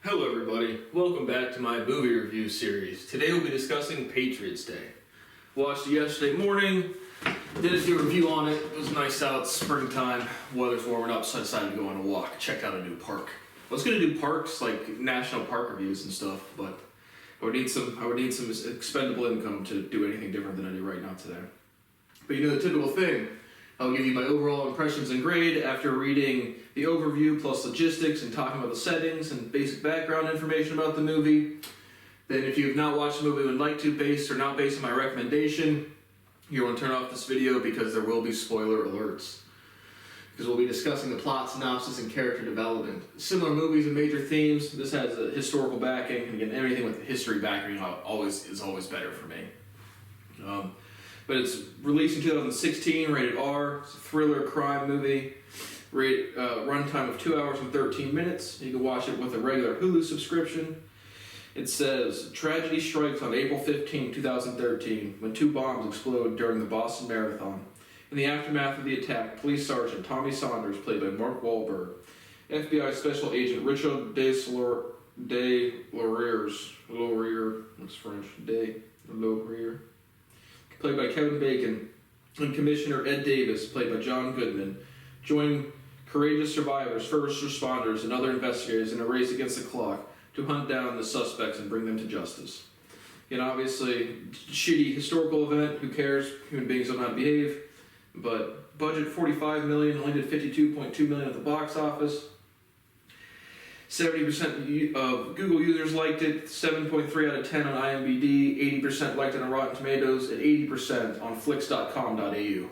Hello everybody, welcome back to my movie review series. Today we'll be discussing Patriots Day. Watched it yesterday morning, did a review on it. It was nice out, it's springtime, weather's warming up, so I decided to go on a walk, check out a new park. I was going to do parks, like national park reviews and stuff, but I would need some expendable income to do anything different than I do right now today. But you know the typical thing, I'll give you my overall impressions and grade after reading the overview plus logistics and talking about the settings and basic background information about the movie. Then if you have not watched the movie and would like to, based or not based on my recommendation, you want to turn off this video because there will be spoiler alerts. Because we'll be discussing the plot, synopsis, and character development. Similar movies and major themes. This has a historical backing, and again, everything with history backing is always better for me. But it's released in 2016, rated R. It's a thriller crime movie. Runtime of 2 hours and 13 minutes. You can watch it with a regular Hulu subscription. It says, tragedy strikes on April 15, 2013, when two bombs explode during the Boston Marathon. In the aftermath of the attack, Police Sergeant Tommy Saunders, played by Mark Wahlberg, FBI Special Agent Richard Laurier, what's French? Laurier, played by Kevin Bacon, and Commissioner Ed Davis, played by John Goodman, join courageous survivors, first responders, and other investigators in a race against the clock to hunt down the suspects and bring them to justice. And obviously, shitty historical event, who cares? Human beings don't know how to behave. But budget $45 million, only did $52.2 million at the box office. 70% of Google users liked it, 7.3 out of 10 on IMDb, 80% liked it on Rotten Tomatoes, and 80% on Flix.com.au.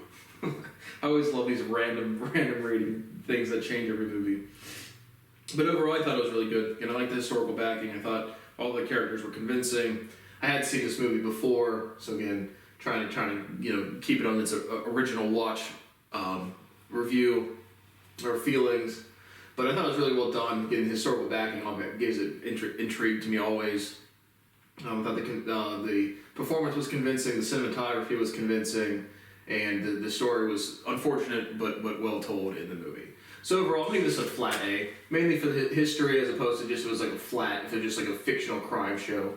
I always love these random rating things that change every movie. But overall, I thought it was really good. And I liked the historical backing. I thought all the characters were convincing. I had seen this movie before, so again, trying to keep it on its original watch review or feelings. But I thought it was really well done. Getting the historical backing of it gives it intrigue to me always. I thought the performance was convincing, the cinematography was convincing, and the story was unfortunate but well told in the movie. So overall, I think this is a flat A, mainly for the history as opposed to just it was like a fictional crime show.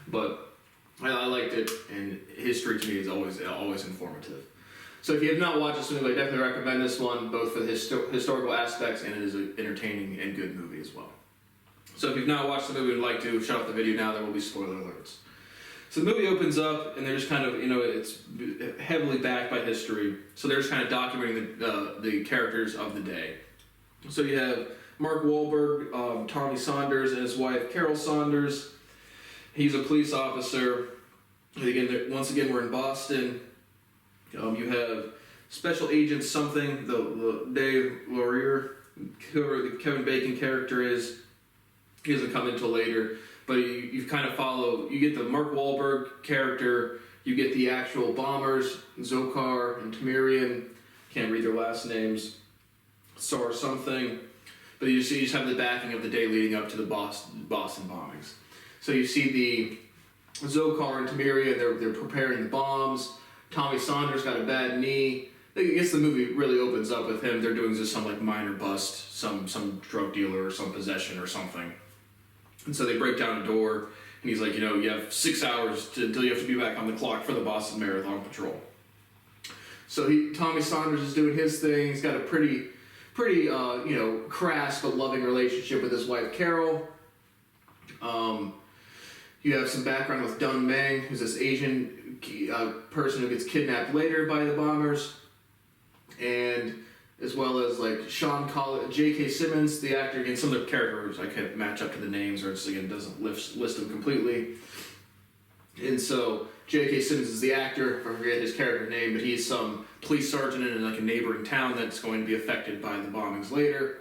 But I liked it, and history to me is always informative. So if you have not watched this movie, I definitely recommend this one, both for the historical aspects, and it is an entertaining and good movie as well. So if you've not watched the movie and would like to, shut off the video now, there will be spoiler alerts. So the movie opens up, and they're just kind of, it's heavily backed by history, so they're just kind of documenting the characters of the day. So you have Mark Wahlberg, Tommy Saunders, and his wife, Carol Saunders. He's a police officer. And once again, we're in Boston. You have Special Agent something, the Dave Laurier, whoever the Kevin Bacon character is. He doesn't come until later, but you kind of follow. You get the Mark Wahlberg character. You get the actual bombers, Zokar and Tamirian. Can't read their last names. Sar something. But you just have the backing of the day leading up to the Boston bombings. So you see the Zokar and Tamirian. They're preparing the bombs. Tommy Saunders got a bad knee. I guess the movie really opens up with him. They're doing just some minor bust, some drug dealer or some possession or something. And so they break down a door, and he's like, you have 6 hours until you have to be back on the clock for the Boston Marathon Patrol. So Tommy Saunders is doing his thing. He's got a pretty crass but loving relationship with his wife Carol. You have some background with Dun Meng, who's this Asian person who gets kidnapped later by the bombers, and as well as Sean Collins, J.K. Simmons, the actor. Again, some of the characters I can't match up to the names, or it doesn't list them completely. And so J.K. Simmons is the actor. I forget his character name, but he's some police sergeant in a neighboring town that's going to be affected by the bombings later.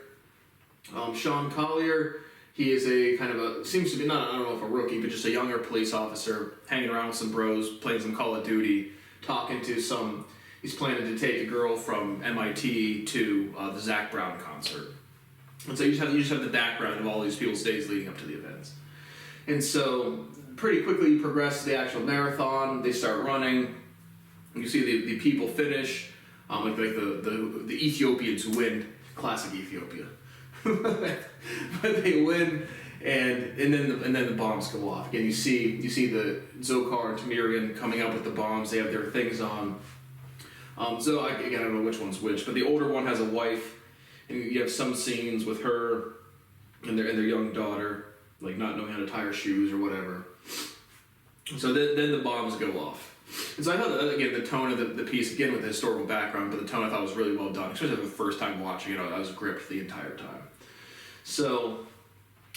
Sean Collier. He is seems to be, I don't know if a rookie, but just a younger police officer, hanging around with some bros, playing some Call of Duty, talking to he's planning to take a girl from MIT to the Zac Brown concert. And so you just have the background of all these people's days leading up to the events. And so pretty quickly you progress to the actual marathon, they start running, you see the people finish, the Ethiopians who win, classic Ethiopia. But they win, and then the bombs go off. Again, you see the Zokar and Tamirian coming up with the bombs. They have their things on. So I don't know which one's which, but the older one has a wife, and you have some scenes with her and their young daughter, like not knowing how to tie her shoes or whatever. So then the bombs go off. And so I thought, again, the tone of the piece, again with the historical background, but the tone I thought was really well done, especially the first time watching it. I was gripped the entire time. So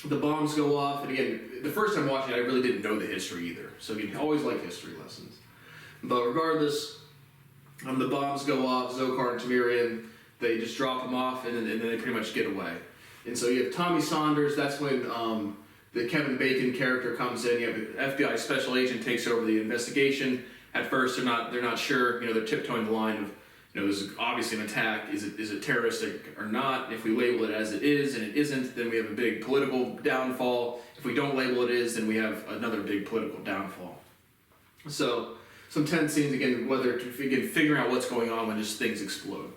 the bombs go off, and again, the first time watching it, I really didn't know the history either. So again, I always like history lessons. But regardless, the bombs go off, Zokar and Tamirian, they just drop them off, and then they pretty much get away. And so you have Tommy Saunders, that's when the Kevin Bacon character comes in. You have an FBI special agent takes over the investigation. At first, they're not sure. They're tiptoeing the line of, is obviously an attack. Is it terroristic or not? If we label it as it is and it isn't, then we have a big political downfall. If we don't label it is, then we have another big political downfall. So some tense scenes again, figuring out what's going on when just things explode.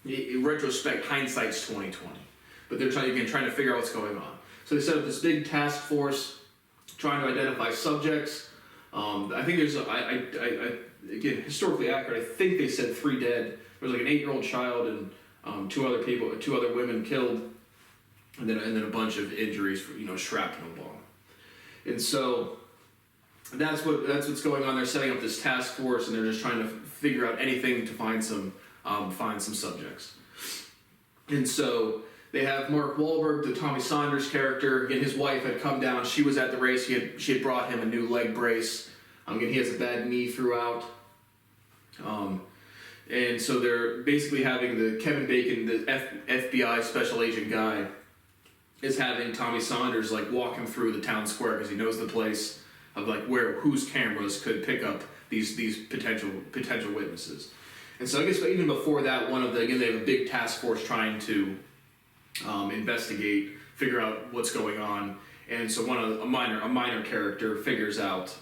In retrospect, hindsight's 20/20, but they're trying to figure out what's going on. So they set up this big task force trying to identify subjects. I think there's, again, historically accurate, I think they said 3 dead. There was like an 8-year-old child and 2 other women killed, and then a bunch of injuries for, shrapnel bomb. And so that's what's going on. They're setting up this task force, and they're just trying to figure out anything to find some subjects. And so they have Mark Wahlberg, the Tommy Saunders character. Again, his wife had come down. She was at the race. She had brought him a new leg brace. Again, he has a bad knee throughout. And so they're basically having the Kevin Bacon, the FBI special agent guy, is having Tommy Saunders walk him through the town square because he knows the place of whose cameras could pick up these potential witnesses. And so I guess even before that, they have a big task force trying to investigate, figure out what's going on. And so a minor character figures out.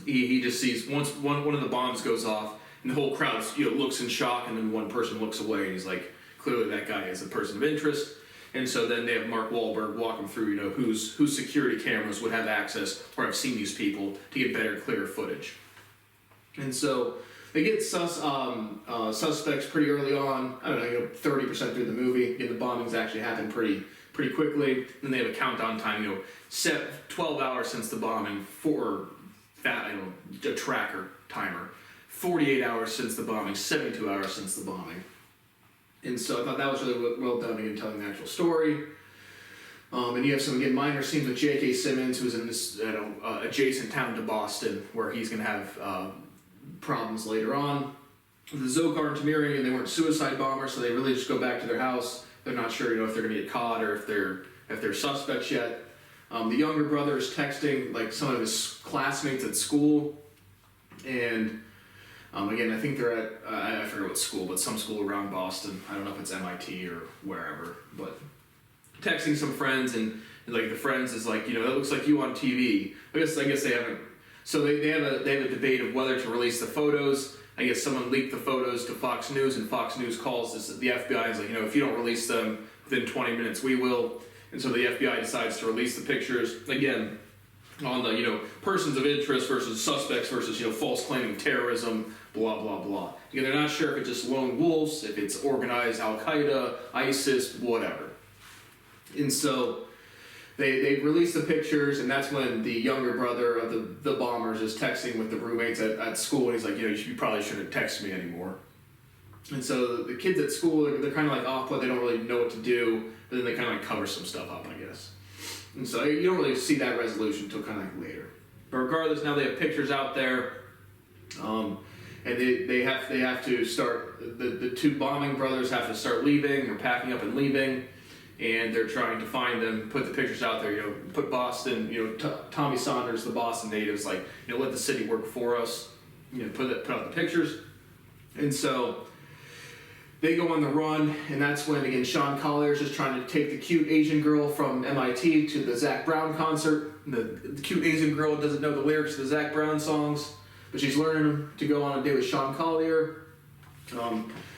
He just sees once one of the bombs goes off, and the whole crowd looks in shock, and then one person looks away, and he's like, clearly that guy is a person of interest. And so then they have Mark Wahlberg walk him through, whose security cameras would have access or have seen these people to get better, clearer footage. And so they get suspects pretty early on. I don't know, 30% through the movie. Again, the bombings actually happen pretty quickly. Then they have a countdown time. 12 hours since the bombing. A tracker timer. 48 hours since the bombing. 72 hours since the bombing. And so I thought that was really well done in telling the actual story. And you have some minor scenes with J.K. Simmons, who's in this adjacent town to Boston, where he's going to have problems later on. The Zokar and Tamirian, they weren't suicide bombers, so they really just go back to their house. They're not sure, if they're going to get caught or if they're suspects yet. The younger brother is texting some of his classmates at school, and again, I think they're at I forget what school, but some school around Boston. I don't know if it's MIT or wherever, but texting some friends, and the friends is that looks like you on TV. I guess they haven't. So they have a debate of whether to release the photos. I guess someone leaked the photos to Fox News, and Fox News calls the FBI and is if you don't release them within 20 minutes, we will. And so the FBI decides to release the pictures again on the persons of interest versus suspects versus false claiming terrorism, blah blah blah. Again, they're not sure if it's just lone wolves, if it's organized Al Qaeda, ISIS, whatever. And so they release the pictures, and that's when the younger brother of the bombers is texting with the roommates at school, and he's like, you probably shouldn't text me anymore. And so the kids at school, they're kind of off put, they don't really know what to do, but then they kind of cover some stuff up, I guess. And so you don't really see that resolution until kind of later. But regardless, now they have pictures out there, and they have to start, the 2 bombing brothers have to start leaving, or packing up and leaving. And they're trying to find them, put the pictures out there, put Boston, Tommy Saunders, the Boston natives, let the city work for us, put out the pictures. And so they go on the run, and that's when, again, Sean Collier's just trying to take the cute Asian girl from MIT to the Zac Brown concert. The cute Asian girl doesn't know the lyrics to the Zac Brown songs, but she's learning them to go on a date with Sean Collier.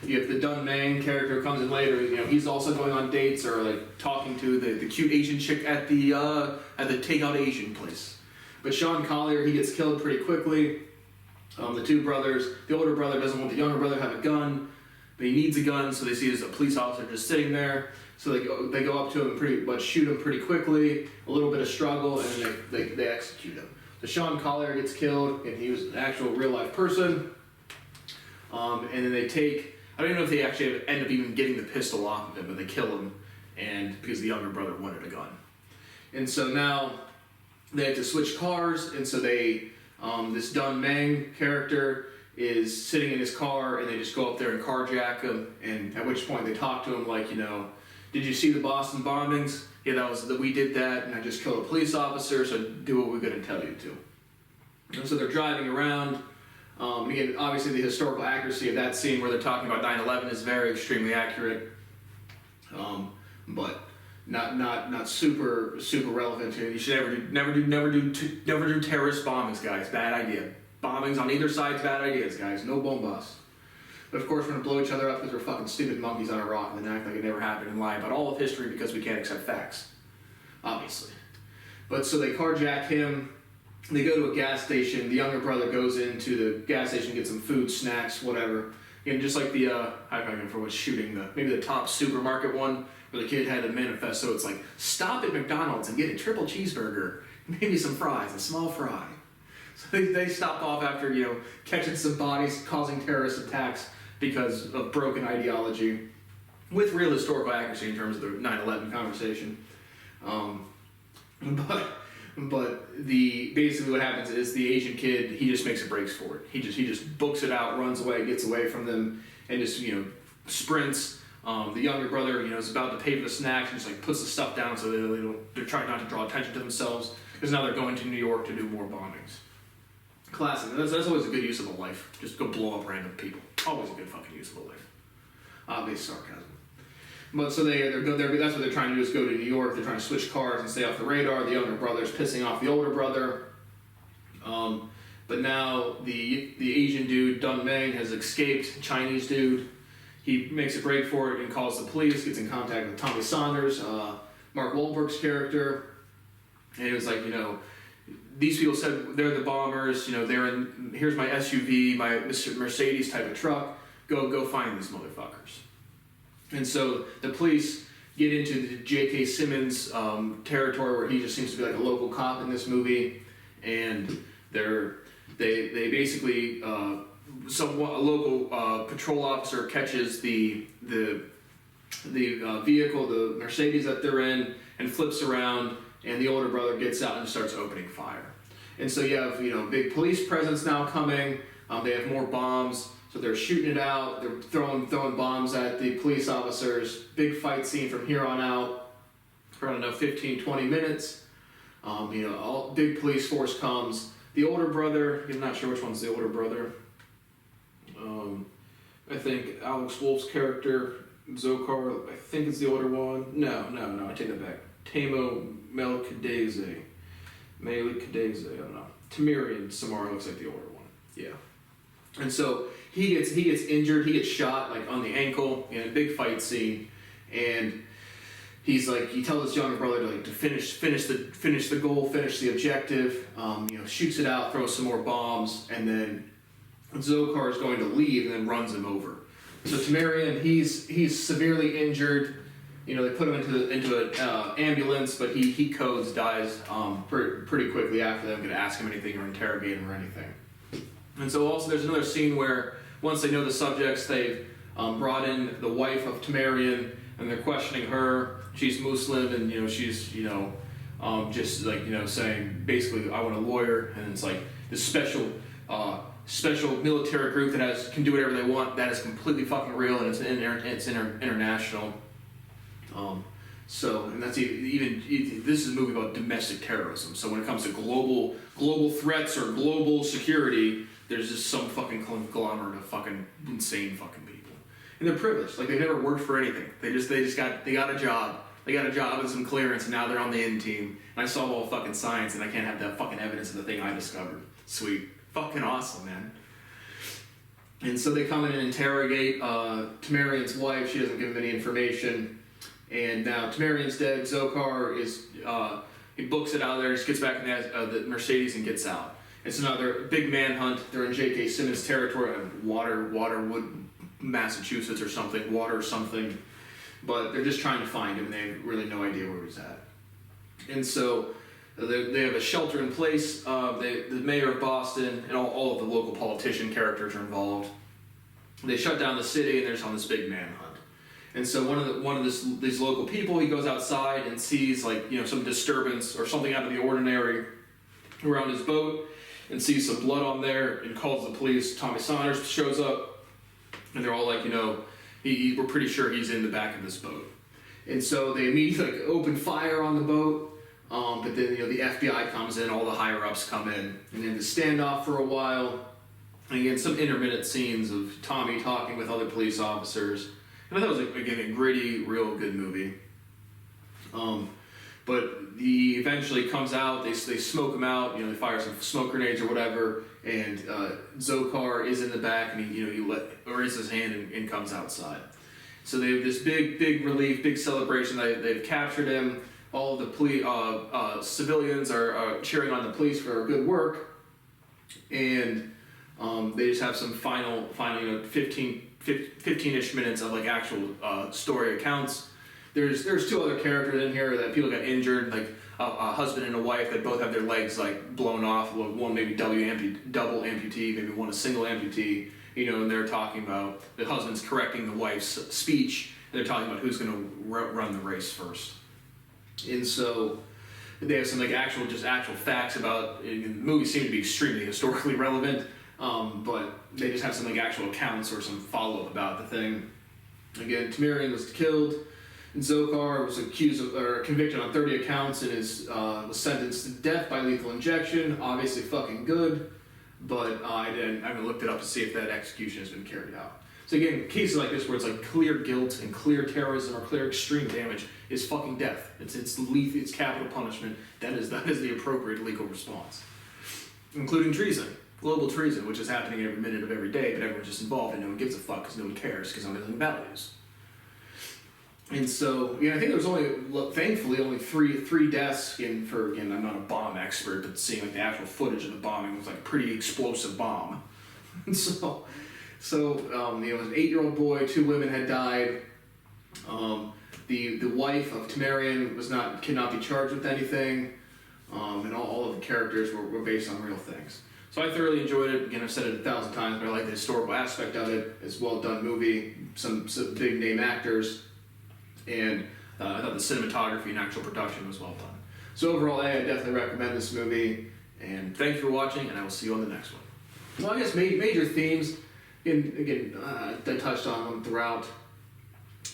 If the Dun Mang character comes in later, he's also going on dates or like talking to the cute Asian chick at the takeout Asian place. But Sean Collier, he gets killed pretty quickly. The two brothers, the older brother doesn't want the younger brother to have a gun, but he needs a gun, so they see as a police officer just sitting there. So they go up to him and pretty much shoot him pretty quickly, a little bit of struggle, and then they execute him. So Sean Collier gets killed, and he was an actual real-life person. And then they take, I don't even know if they actually end up even getting the pistol off of him, but they kill him, and because the younger brother wanted a gun. And so now they have to switch cars, and so this Dun Mang character is sitting in his car, and they just go up there and carjack him, and at which point they talk to him like, did you see the Boston bombings? Yeah, we did that, and I just killed a police officer, so do what we're going to tell you to. And so they're driving around. Again, obviously the historical accuracy of that scene where they're talking about 9/11 is very extremely accurate, but not super relevant to it. You should never do terrorist bombings, guys. Bad idea. Bombings on either side's bad ideas, guys. No bombas. But of course, we're gonna blow each other up because we're fucking stupid monkeys on a rock and then act like it never happened and lie about all of history because we can't accept facts, obviously. But so they carjack him. They go to a gas station. The younger brother goes into the gas station, get some food, snacks, whatever. And just like the, I can't remember what's shooting, maybe the top supermarket one, where the kid had a manifesto. It's like, stop at McDonald's and get a triple cheeseburger, maybe some fries, a small fry. So they stopped off after, catching some bodies, causing terrorist attacks because of broken ideology, with real historical accuracy in terms of the 9/11 conversation. But basically what happens is the Asian kid, he just makes a breaks for it. He just books it out, runs away, gets away from them, and just sprints. The younger brother is about to pay for the snacks and just like puts the stuff down so they're trying not to draw attention to themselves because now they're going to New York to do more bombings. Classic. That's always a good use of a life. Just go blow up random people. Always a good fucking use of a life. Obvious sarcasm. But so that's what they're trying to do is go to New York. They're trying to switch cars and stay off the radar. The younger brother's pissing off the older brother. But now the Asian dude, Dun Mang, has escaped. Chinese dude. He makes a break for it and calls the police, gets in contact with Tommy Saunders, Mark Wahlberg's character. And it was like, these people said they're the bombers, here's my SUV, my Mercedes type of truck. Go find these motherfuckers. And so the police get into the J.K. Simmons territory where he just seems to be like a local cop in this movie, and they basically a local patrol officer catches the vehicle, the Mercedes that they're in, and flips around, and the older brother gets out and starts opening fire. And so you have big police presence now coming. They have more bombs. So they're shooting it out, they're throwing bombs at the police officers. Big fight scene from here on out for, 15, 20 minutes. All big police force comes. The older brother, I'm not sure which one's the older brother. I think Alex Wolff's character, Zokar, I think it's the older one. No, I take that back. Tamo Melchizedek, I don't know. Tamirian Samara looks like the older one. Yeah. And so he gets injured, he gets shot like on the ankle in a big fight scene, and he tells his younger brother to finish the goal, finish the objective, shoots it out, throws some more bombs, and then Zokar is going to leave and then runs him over. So Tamarian, he's severely injured. They put him into an ambulance, but he dies pretty quickly after them. Going to ask him anything or interrogate him or anything. And so also there's another scene where once they know the subjects, they've brought in the wife of Tamarian, and they're questioning her. She's Muslim, and she's just saying basically I want a lawyer, and it's like this special military group that can do whatever they want. That is completely fucking real, and it's international. And that's even this is a movie about domestic terrorism. So when it comes to global threats or global security, there's just some fucking conglomerate of fucking insane fucking people, and they're privileged. Like they've never worked for anything. They got a job. They got a job and some clearance, and now they're on the in team. And I solve all fucking science, and I can't have that fucking evidence of the thing I discovered. Sweet, fucking awesome, man. And so they come in and interrogate Tamarian's wife. She doesn't give them any information. And now Tamarian's dead. Zokar is, he books it out of there, just gets back in the Mercedes and gets out. It's another big manhunt. They're in J.K. Simmons territory, Waterwood, Massachusetts or something, But they're just trying to find him. They have really no idea where he's at. And so they have a shelter in place. The mayor of Boston and all of the local politician characters are involved. They shut down the city, and there's on this big manhunt. And so one of these local people, he goes outside and sees some disturbance or something out of the ordinary around his boat, and sees some blood on there, and calls the police. Tommy Saunders shows up, and they're all like, we're pretty sure he's in the back of this boat. And so they immediately open fire on the boat. But then the FBI comes in, all the higher ups come in, and then the standoff for a while. And again, some intermittent scenes of Tommy talking with other police officers. And I thought it was again a gritty, real good movie. But he eventually comes out. They smoke him out. They fire some smoke grenades or whatever. And Zokar is in the back, and he raises his hand and comes outside. So they have this big relief, big celebration. They've captured him. All of the civilians are cheering on the police for good work, and they just have some final 15-ish minutes of actual story accounts. There's two other characters in here that people got injured, like a husband and a wife that both have their legs blown off. One maybe double amputee, maybe one a single amputee. And they're talking about the husband's correcting the wife's speech, and they're talking about who's going to run the race first. And so they have some actual facts about the movie. Seem to be extremely historically relevant, but they just have some actual accounts or some follow-up about the thing. Again, Tamarian was killed, and Zokar was convicted on 30 accounts and was sentenced to death by lethal injection. Obviously, fucking good, but I haven't looked it up to see if that execution has been carried out. So again, cases like this where it's clear guilt and clear terrorism or clear extreme damage is fucking death. It's lethal, it's capital punishment. That is the appropriate legal response, including treason, global treason, which is happening every minute of every day, but everyone's just involved and no one gives a fuck because no one cares because no one has any values. And so I think there was thankfully only three deaths. I'm not a bomb expert, but seeing the actual footage of the bombing was a pretty explosive bomb. And so it was an 8-year-old boy, 2 women had died. The wife of Tamarian cannot be charged with anything, and all of the characters were based on real things. So I thoroughly enjoyed it. Again, I've said it 1,000 times, but I like the historical aspect of it. It's a well-done movie, some big name actors, and I thought the cinematography and actual production was well done. So overall, I definitely recommend this movie, and thanks for watching, and I will see you on the next one. Well, I guess major themes. I touched on them throughout.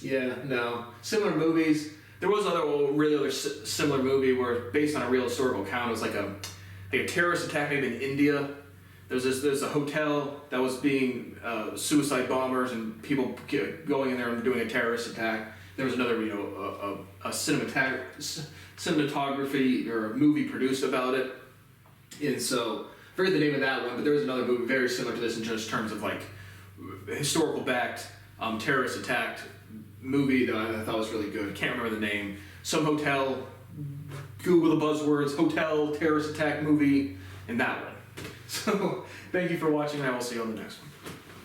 Yeah, no. Similar movies. There was other similar movie where based on a real historical account. It was a terrorist attack maybe in India. There's a hotel that was being suicide bombers and people going in there and doing a terrorist attack. There was another a cinematography or a movie produced about it. And so I forget the name of that one, but there was another movie very similar to this in just terms of historical backed terrorist attacked movie that I thought was really good. Can't remember the name. Some hotel. Google the buzzwords: hotel terrorist attack movie, and that one. So thank you for watching, and I will see you on the next one.